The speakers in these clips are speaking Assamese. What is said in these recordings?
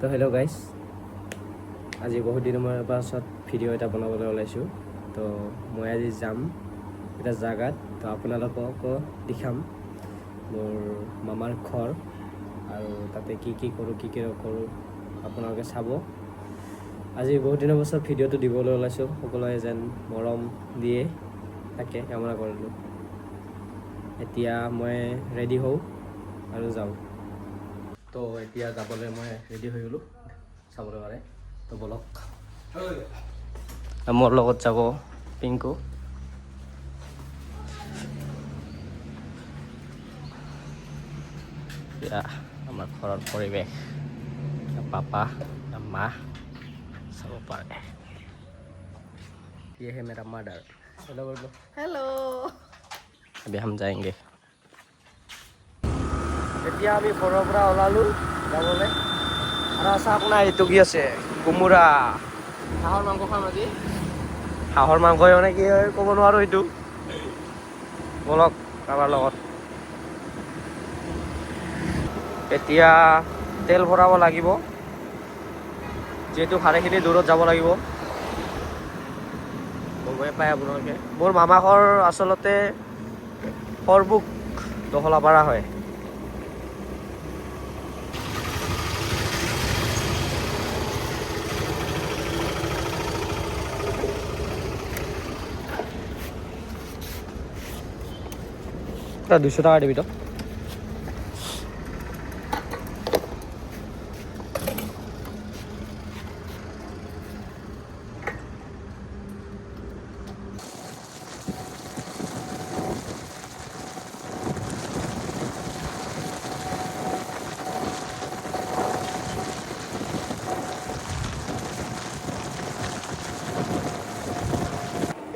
তো হেল্ল' গাইজ, আজি বহুত দিনৰ পাছত ভিডিঅ' এটা বনাবলৈ ওলাইছোঁ। তো মই আজি যাম এটা জাগাত, তো আপোনালোককো দেখাম মোৰ মামাৰ ঘৰ আৰু তাতে কি কৰোঁ আপোনালোকে চাব। আজি বহুত দিনৰ পাছত ভিডিঅ'টো দিবলৈ ওলাইছোঁ, সকলোৱে যেন মৰম দিয়ে তাকে কামনা কৰিলোঁ। এতিয়া মই ৰেডি হওঁ আৰু যাওঁ। তো এতিয়া যাবলৈ মই ৰেডি হৈ গ'লোঁ চাবলৈ পাৰে। তো বলক, মোৰ লগত যাব পিংকু। এতিয়া আমাৰ ঘৰৰ পৰিৱেশ, পাপা মা চাব পাৰে। ये है मेरा मदर। हेलो बोलो। हेलो। अभी हम जाएंगे। এতিয়া আমি ঘৰৰ পৰা ওলালোঁ যাবলৈ। আৰু আছে আপোনাৰ এইটো কি আছে কোমোৰা, হাঁহৰ মাংস খাম আজি। হাঁহৰ মাংস মানে কি হয় ক'ব নোৱাৰোঁ এইটো। বলক কাৰোবাৰ লগত। এতিয়া তেল ভৰাব লাগিব, যিহেতু ভালেখিনি দূৰত যাব লাগিব। গমে পায় আপোনালোকে, মোৰ মামা ঘৰ আচলতে সৰবুক দহলাপাৰা হয়। তা 200 টাকা দিবি তো।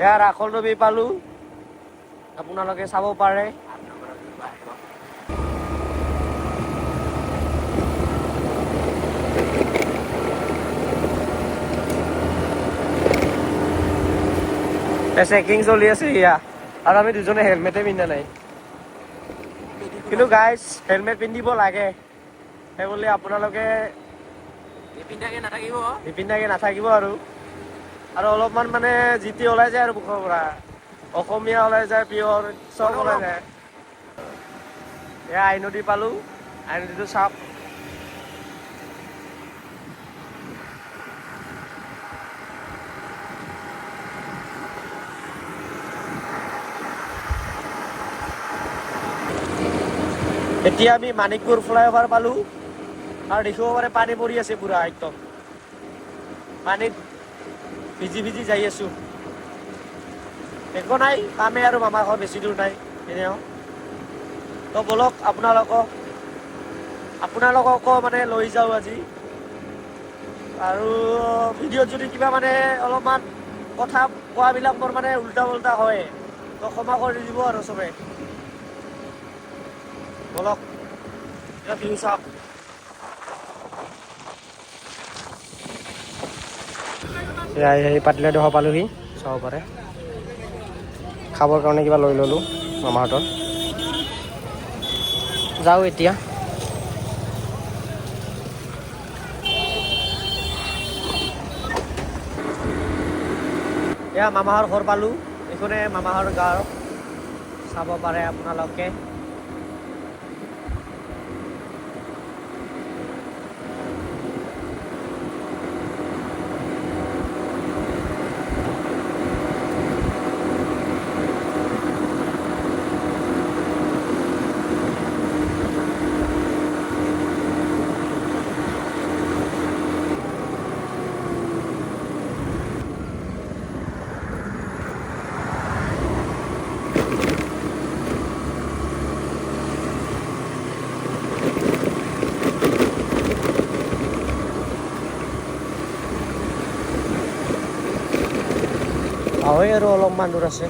এয়া ৰাখল নদী পালোঁ, আপোনালোকে চাব পাৰে। চেকিং চলি আছে ইয়া, আৰু আমি দুজনে হেলমেটে পিন্ধা নাই। কিন্তু গাইজ হেলমেট পিন্ধিব লাগে, সেইবুলি আপোনালোকে নিপিন্ধাকে নাথাকিব আৰু অলপমান মানে জিতি ওলাই যায় আৰু মুখৰ পৰা, অসমীয়া ওলাই যায়, পিয়ৰ চব ওলাই যায়। এয়া আই নদী পালোঁ, আই নদীটো চাওক। এতিয়া আমি মানিকপুৰ ফ্লাইঅভাৰ পালোঁ, আৰু দেখিব পাৰে পানী পৰি আছে পুৰা একদম। পানীত ভিজি ভিজি যাই আছোঁ। একো নাই, পামেই আৰু মামা ঘৰ বেছি দূৰ নাই এনেও। তো বলক আপোনালোককো মানে লৈ যাওঁ আজি। আৰু ভিডিঅ'ত যদি কিবা মানে অলপমান কথা কোৱাবিলাক মোৰ মানে উল্টা পুল্টা হয়, তো ক্ষমা কৰি দিব আৰু চবে। বলক এতিয়া ভিউ চাওক। এই পাতিলে দেখা পালোহি, চাব পাৰে। খাবৰ কাৰণে কিবা লৈ ল'লোঁ মামাহঁতৰ। যাওঁ এতিয়া। এয়া মামাহঁতৰ ঘৰ পালোঁ, এইখনে মামাহঁতৰ গাঁও, চাব পাৰে আপোনালোকে। হয় আৰু অলপমান দূৰ আছে।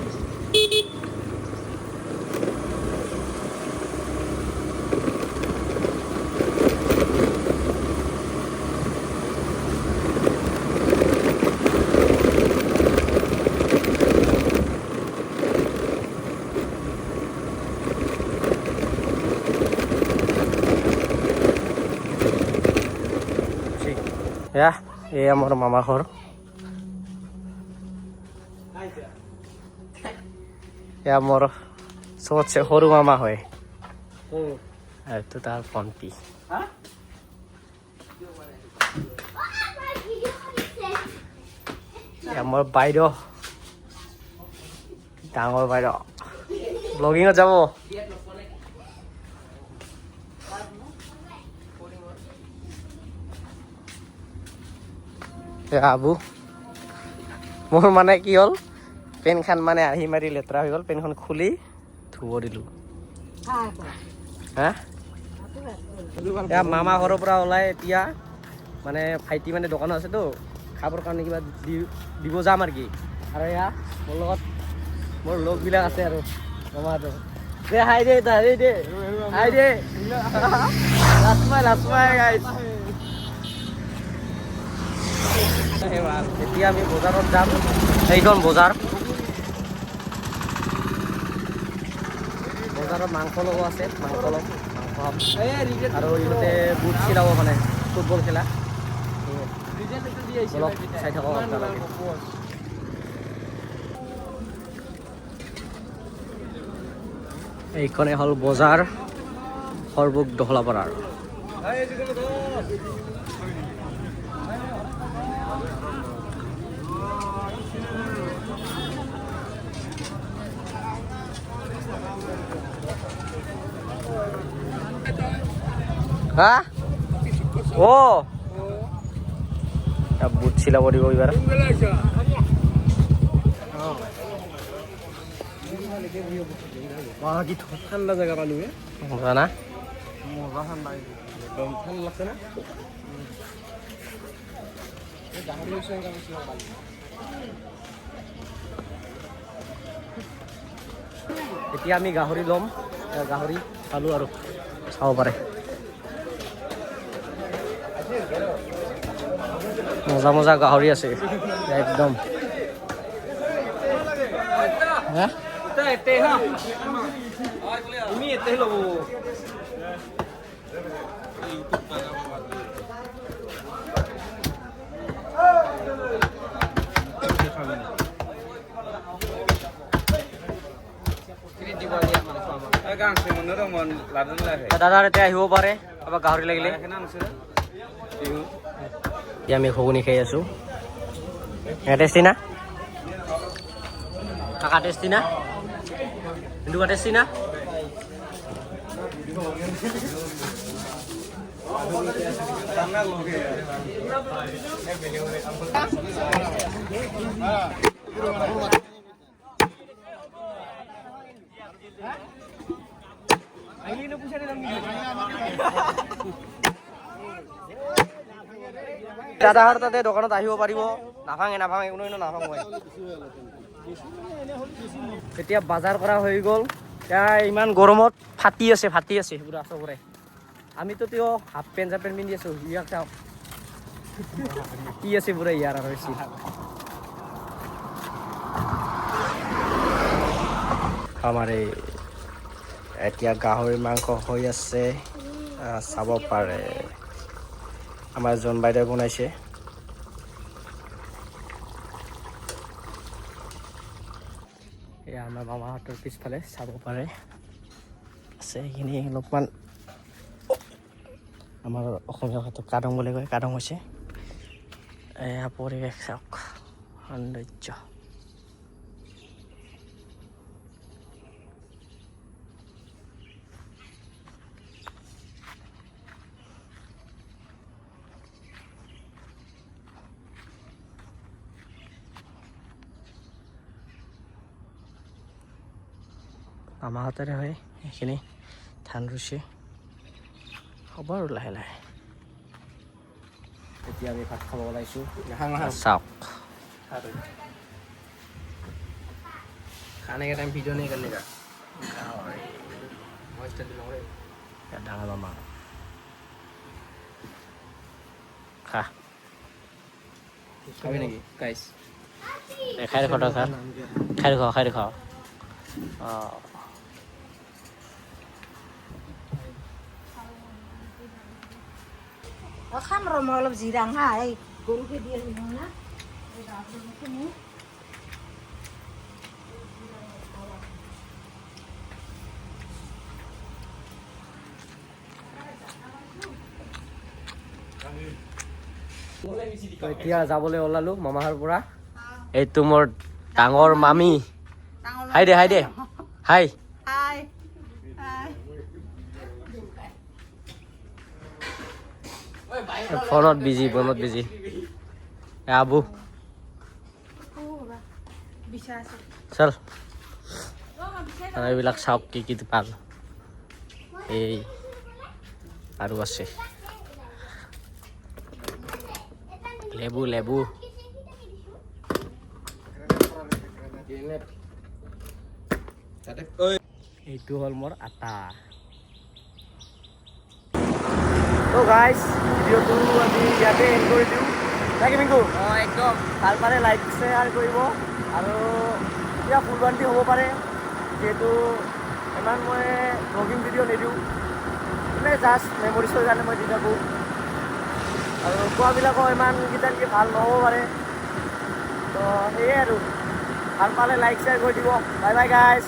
এয়া এয়া মোৰ মামা ঘৰ। এয়া মোৰ চবতছে সৰু মামা হয়। এইটো তাৰ ভণ্টি। এয়া মোৰ বাইদেউ, ডাঙৰ বাইদেউ ব্লগিঙত যাব। আবু মোৰ মানে কি হ'ল, পেনখন মানে আহি মাৰি লেতেৰা হৈ গ'ল, পেনখন খুলি ধুব দিলোঁ। হা এয়া মামা ঘৰৰ পৰা ওলাই এতিয়া মানে ভাইটি মানে দোকানত আছেতো, খাবৰ কাৰণে কিবা দিব যাম আৰু কি। আৰু এয়া মোৰ লগত মোৰ লগবিলাক আছে আৰু মামাহঁতৰ। দে হাই দে হাই দে হাই দে লাজমাই গাইছ। এতিয়া আমি বজাৰত যাম, এইখন বজাৰত মাংস ল'ব আছে, মাংস ল'ম, আৰু ইহঁতে বুট চিলাব মানে ফুটবল খেলা। অলপ চাই থাকক আপোনালোকে। এইখনে হ'ল বজাৰ সৰবুক দহলাপাৰাৰ। হা ও বুট চিলাব দিব এইবাৰ। কি ঠাণ্ডা জেগা পালো মজা না, মজা ঠাণ্ডা একদম ঠাণ্ডা লাগছে না। এতিয়া আমি গাহৰি ল'ম, গাহৰি পালোঁ আৰু চাব পাৰে। মজা মজা গাহৰি আছে একদম। দাদাৰ এতিয়া আহিব পাৰে কাৰোবাক গাহৰি লাগিলে। এতিয়া আমি ঘুগুনি খাই আছোঁ। টেষ্টি না কাকা, টেষ্টি না কিন্তু টেষ্টি না। দাদাহঁত তাতে দোকানত আহিব পাৰিব, নাভাঙে কোনো নাভাঙে। এতিয়া বজাৰ কৰা হৈ গ'ল, এতিয়া ইমান গৰমত ফাটি আছে পুৰা চবৰে। আমিতো তেওঁ হাফ পেণ্ট চাফ পেণ্ট পিন্ধি আছোঁ, ইয়াক চাওক কি আছে পুৰা ইয়াৰ আৰু বেছি। আমাৰ এতিয়া গাহৰি মাংস হৈ আছে, চাব পাৰে। আমাৰ জন বাইদেউ বনাইছে। এয়া আমাৰ মামাহঁতৰ পিছফালে চাব পাৰে আছে, সেইখিনি অলপমান আমাৰ অসমীয়া ভাষাত কাদং বুলি কয়, কাদং হৈছে। এয়া পৰিৱেশ চাওক, সৌন্দৰ্য। মামাহঁতৰে হয় এইখিনি, ধান ৰুইছে, হ'ব আৰু লাহে লাহে। এতিয়া আমি ভাত খাব ওলাইছোঁ, চাওক। खाने का टाइम वीडियो नहीं करने का। डाला मामा खा खाबी नेকি गाइस খাই দেখো খা খাই দেখো খাম ৰ মই অলপ জিৰাং হা এই গৰুকে দি আহিম না এই গাখীৰকে মোক তো এতিয়া যাবলৈ ওলালো মামাহাৰ পৰা এইটো মোৰ ডাঙৰ মামী হাই দে হাই হাই ফোনত বিজি আবু বিছা আছে চল এইবিলাক চাওক কি পাল এই আৰু আছে লেবু এইটো হ'ল মোৰ আটা তো গাইজ ভিডিঅ'টো আমি ইয়াতে এণ্ড কৰি দিওঁ নাকি মিংকু একদম ভাল পাৰে লাইক শ্বেয়াৰ কৰিব আৰু এতিয়া ভুলভ্ৰান্তি হ'ব পাৰে যিহেতু ইমান মই ব্লগিং ভিডিঅ' নিদিওঁ মানে জাষ্ট মেমৰিজৰ কাৰণে মই দি থাকোঁ আৰু কোৱাবিলাকো ইমানকেইটা নেকি ভাল নহ'ব পাৰে তো সেয়ে আৰু ভাল পালে লাইক শ্বেয়াৰ কৰি দিব বাই বাই গাইজ